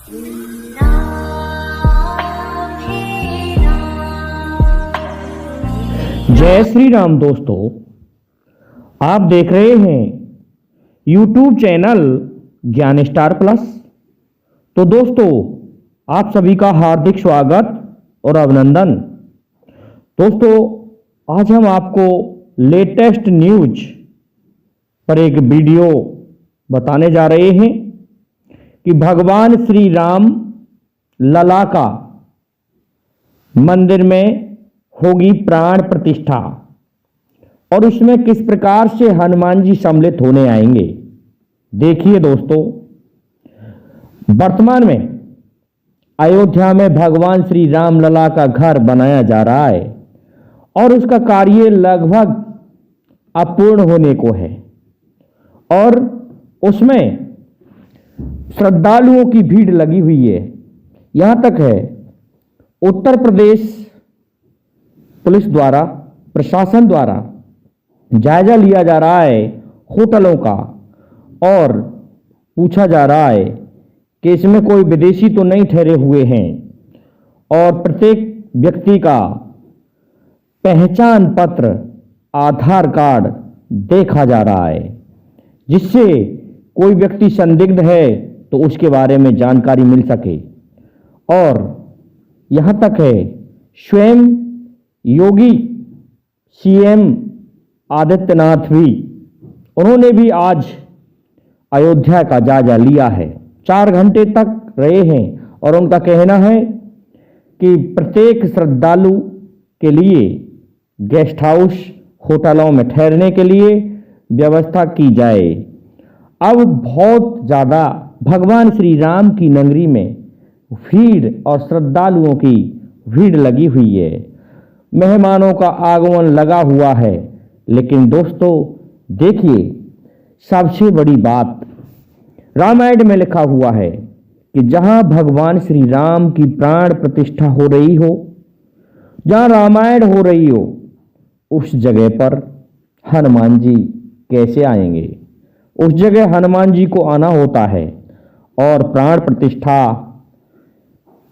जय श्री राम दोस्तों, आप देख रहे हैं YouTube चैनल ज्ञान स्टार प्लस। तो दोस्तों, आप सभी का हार्दिक स्वागत और अभिनंदन। दोस्तों, आज हम आपको लेटेस्ट न्यूज पर एक वीडियो बताने जा रहे हैं कि भगवान श्री राम लला का मंदिर में होगी प्राण प्रतिष्ठा और उसमें किस प्रकार से हनुमान जी सम्मिलित होने आएंगे। देखिए दोस्तों, वर्तमान में अयोध्या में भगवान श्री राम लला का घर बनाया जा रहा है और उसका कार्य लगभग अपूर्ण होने को है और उसमें श्रद्धालुओं की भीड़ लगी हुई है। यहां तक है उत्तर प्रदेश पुलिस द्वारा, प्रशासन द्वारा जायजा लिया जा रहा है होटलों का और पूछा जा रहा है कि इसमें कोई विदेशी तो नहीं ठहरे हुए हैं और प्रत्येक व्यक्ति का पहचान पत्र, आधार कार्ड देखा जा रहा है, जिससे कोई व्यक्ति संदिग्ध है तो उसके बारे में जानकारी मिल सके। और यहां तक है स्वयं योगी सीएम आदित्यनाथ भी, उन्होंने भी आज अयोध्या का जायजा लिया है। 4 घंटे तक रहे हैं और उनका कहना है कि प्रत्येक श्रद्धालु के लिए गेस्ट हाउस, होटलों में ठहरने के लिए व्यवस्था की जाए। अब बहुत ज़्यादा भगवान श्री राम की नगरी में भीड़ और श्रद्धालुओं की भीड़ लगी हुई है, मेहमानों का आगमन लगा हुआ है। लेकिन दोस्तों देखिए, सबसे बड़ी बात रामायण में लिखा हुआ है कि जहां भगवान श्री राम की प्राण प्रतिष्ठा हो रही हो, जहां रामायण हो रही हो, उस जगह पर हनुमान जी कैसे आएंगे? उस जगह हनुमान जी को आना होता है और प्राण प्रतिष्ठा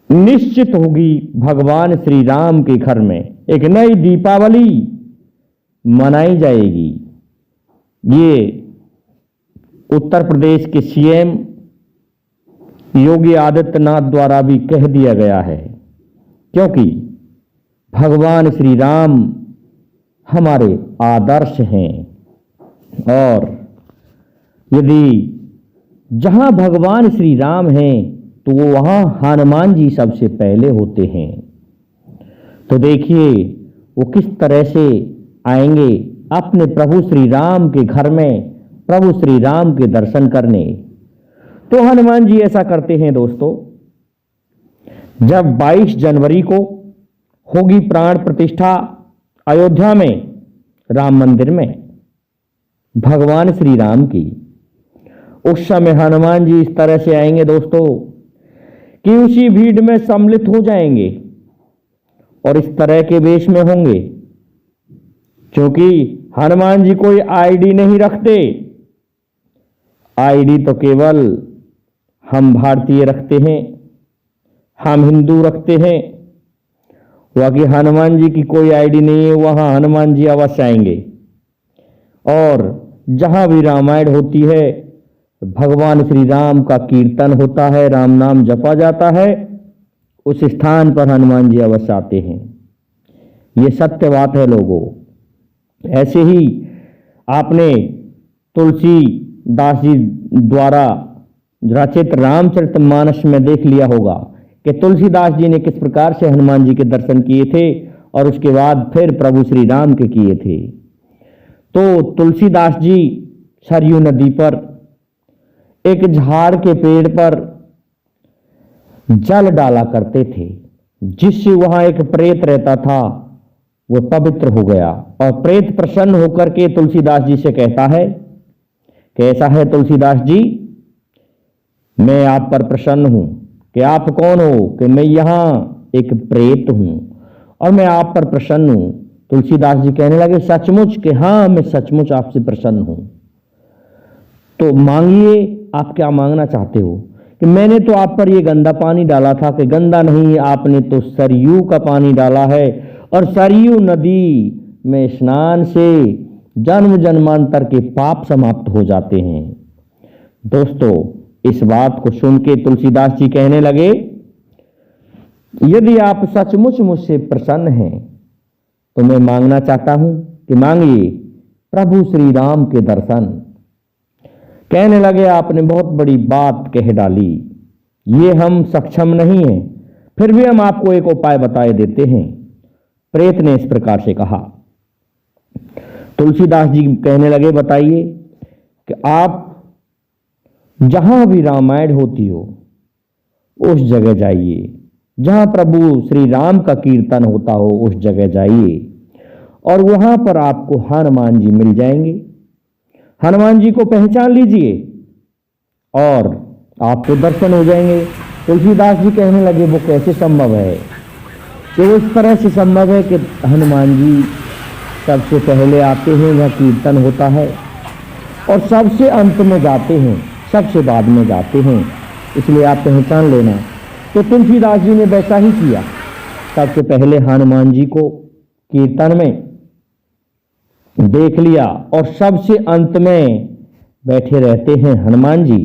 निश्चित होगी भगवान श्री राम के घर में। एक नई दीपावली मनाई जाएगी। ये उत्तर प्रदेश के सीएम योगी आदित्यनाथ द्वारा भी कह दिया गया है, क्योंकि भगवान श्री राम हमारे आदर्श हैं और यदि जहां भगवान श्री राम हैं तो वो वहां हनुमान जी सबसे पहले होते हैं। तो देखिए वो किस तरह से आएंगे अपने प्रभु श्री राम के घर में, प्रभु श्री राम के दर्शन करने। तो हनुमान जी ऐसा करते हैं दोस्तों, जब 22 जनवरी को होगी प्राण प्रतिष्ठा अयोध्या में राम मंदिर में भगवान श्री राम की, उस समय हनुमान जी इस तरह से आएंगे दोस्तों कि उसी भीड़ में सम्मिलित हो जाएंगे और इस तरह के वेश में होंगे। क्योंकि हनुमान जी कोई आईडी नहीं रखते, आईडी तो केवल हम भारतीय रखते हैं, हम हिंदू रखते हैं। बाकी हनुमान जी की कोई आईडी नहीं है, वहां हनुमान जी अवश्य आएंगे। और जहां भी रामायण होती है, भगवान श्री राम का कीर्तन होता है, राम नाम जपा जाता है, उस स्थान पर हनुमान जी अवश्य आते हैं। ये सत्य बात है लोगों। ऐसे ही आपने तुलसीदास जी द्वारा रचित रामचरितमानस में देख लिया होगा कि तुलसीदास जी ने किस प्रकार से हनुमान जी के दर्शन किए थे और उसके बाद फिर प्रभु श्री राम के किए थे। तो तुलसीदास जी सरयू नदी पर एक झाड़ के पेड़ पर जल डाला करते थे, जिससे वहां एक प्रेत रहता था, वो पवित्र हो गया। और प्रेत प्रसन्न होकर के तुलसीदास जी से कहता है कि ऐसा है तुलसीदास जी, मैं आप पर प्रसन्न हूं। कि आप कौन हो? कि मैं यहां एक प्रेत हूं और मैं आप पर प्रसन्न हूं। तुलसीदास जी कहने लगे सचमुच? कि हाँ, मैं सचमुच आपसे प्रसन्न हूं। तो मांगिए, आप क्या मांगना चाहते हो? कि मैंने तो आप पर ये गंदा पानी डाला था, कि गंदा नहीं, आपने तो सरयू का पानी डाला है, और सरयू नदी में स्नान से जन्म जन्मांतर के पाप समाप्त हो जाते हैं। दोस्तों, इस बात को सुन के तुलसीदास जी कहने लगे, यदि आप सचमुच मुझसे प्रसन्न हैं तो मैं मांगना चाहता हूं कि मांगिए प्रभु श्री राम के दर्शन। कहने लगे, आपने बहुत बड़ी बात कह डाली, ये हम सक्षम नहीं हैं, फिर भी हम आपको एक उपाय बताए देते हैं। प्रेत ने इस प्रकार से कहा। तुलसीदास जी कहने लगे, बताइए कि आप जहां भी रामायण होती हो उस जगह जाइए, जहां प्रभु श्री राम का कीर्तन होता हो उस जगह जाइए, और वहां पर आपको हनुमान जी मिल जाएंगे। हनुमान जी को पहचान लीजिए और आपको दर्शन हो जाएंगे। तुलसीदास जी कहने लगे, वो कैसे संभव है? कि वो इस तरह से संभव है कि हनुमान जी सबसे पहले आते हैं, वह कीर्तन होता है, और सबसे अंत में जाते हैं, सबसे बाद में जाते हैं, इसलिए आप पहचान लेना। तो तुलसीदास जी ने वैसा ही किया, सबसे पहले हनुमान जी को कीर्तन में देख लिया, और सबसे अंत में बैठे रहते हैं हनुमान जी,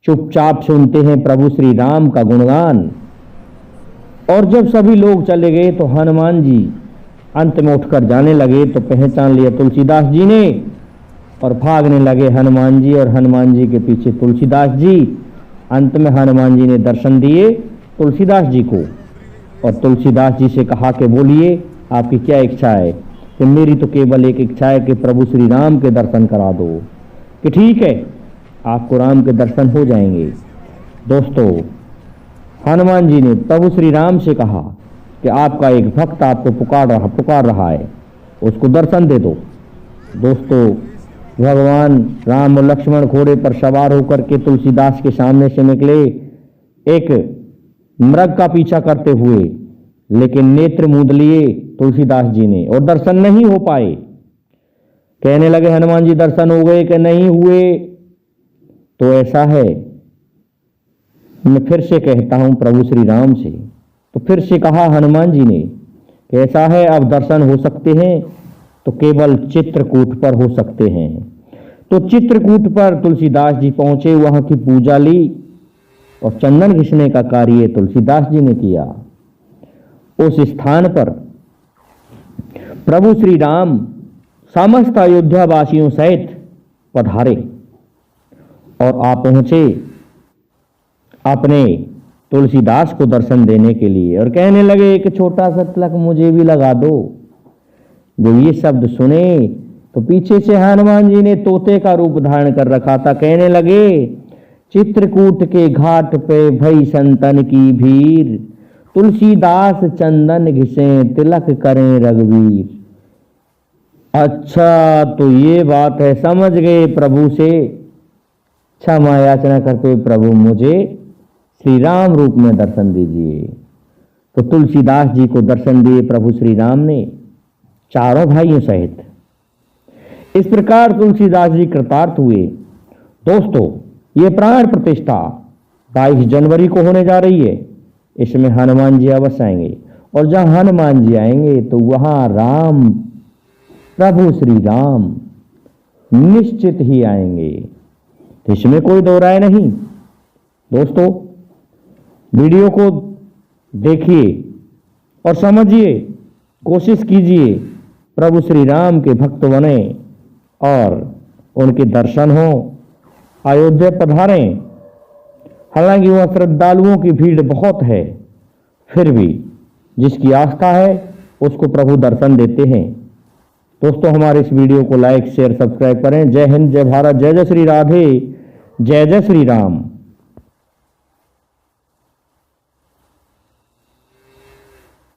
चुपचाप सुनते हैं प्रभु श्री राम का गुणगान। और जब सभी लोग चले गए तो हनुमान जी अंत में उठकर जाने लगे, तो पहचान लिया तुलसीदास जी ने, और भागने लगे हनुमान जी, और हनुमान जी के पीछे तुलसीदास जी। अंत में हनुमान जी ने दर्शन दिए तुलसीदास जी को, और तुलसीदास जी से कहा कि बोलिए आपकी क्या इच्छा है? कि मेरी तो केवल एक इच्छा है कि प्रभु श्री राम के दर्शन करा दो। कि ठीक है, आपको राम के दर्शन हो जाएंगे। दोस्तों, हनुमान जी ने प्रभु श्री राम से कहा कि आपका एक भक्त आपको पुकार रहा है, उसको दर्शन दे दो। दोस्तों, भगवान राम और लक्ष्मण घोड़े पर सवार होकर के तुलसीदास के सामने से निकले, एक मृग का पीछा करते हुए, लेकिन नेत्र मूंद लिए तुलसीदास जी ने और दर्शन नहीं हो पाए। कहने लगे, हनुमान जी दर्शन हो गए कि नहीं हुए? तो ऐसा है, मैं फिर से कहता हूं प्रभु श्री राम से। तो फिर से कहा हनुमान जी ने कि ऐसा है, अब दर्शन हो सकते हैं तो केवल चित्रकूट पर हो सकते हैं। तो चित्रकूट पर तुलसीदास जी पहुंचे, वहां की पूजा ली, और चंदन घिसने का कार्य तुलसीदास जी ने किया। उस स्थान पर प्रभु श्री राम समस्त अयोध्या वासियों सहित पधारे, और आप पहुंचे अपने तुलसीदास को दर्शन देने के लिए, और कहने लगे, एक छोटा सा तिलक मुझे भी लगा दो। जब ये शब्द सुने तो पीछे से हनुमान जी ने तोते का रूप धारण कर रखा था। कहने लगे, चित्रकूट के घाट पे भई संतन की भीड़, तुलसीदास चंदन घिसे तिलक करें रघुवीर। अच्छा, तो ये बात है, समझ गए प्रभु से क्षमा याचना करते हुए, प्रभु मुझे श्री राम रूप में दर्शन दीजिए। तो तुलसीदास जी को दर्शन दिए प्रभु श्री राम ने, चारों भाइयों सहित। इस प्रकार तुलसीदास जी कृतार्थ हुए। दोस्तों, ये प्राण प्रतिष्ठा 22 जनवरी को होने जा रही है। इसमें हनुमान जी अवश्य आएंगे, और जहां हनुमान जी आएंगे तो वहां राम, प्रभु श्री राम निश्चित ही आएंगे, तो इसमें कोई दो राय नहीं। दोस्तों, वीडियो को देखिए और समझिए, कोशिश कीजिए प्रभु श्री राम के भक्त बने और उनके दर्शन हो, अयोध्या पधारें। हालांकि वह श्रद्धालुओं की भीड़ बहुत है, फिर भी जिसकी आस्था है उसको प्रभु दर्शन देते हैं। दोस्तों, हमारे इस वीडियो को लाइक शेयर सब्सक्राइब करें। जय हिंद, जय भारत, जय जय श्री राधे, जय जय श्री राम।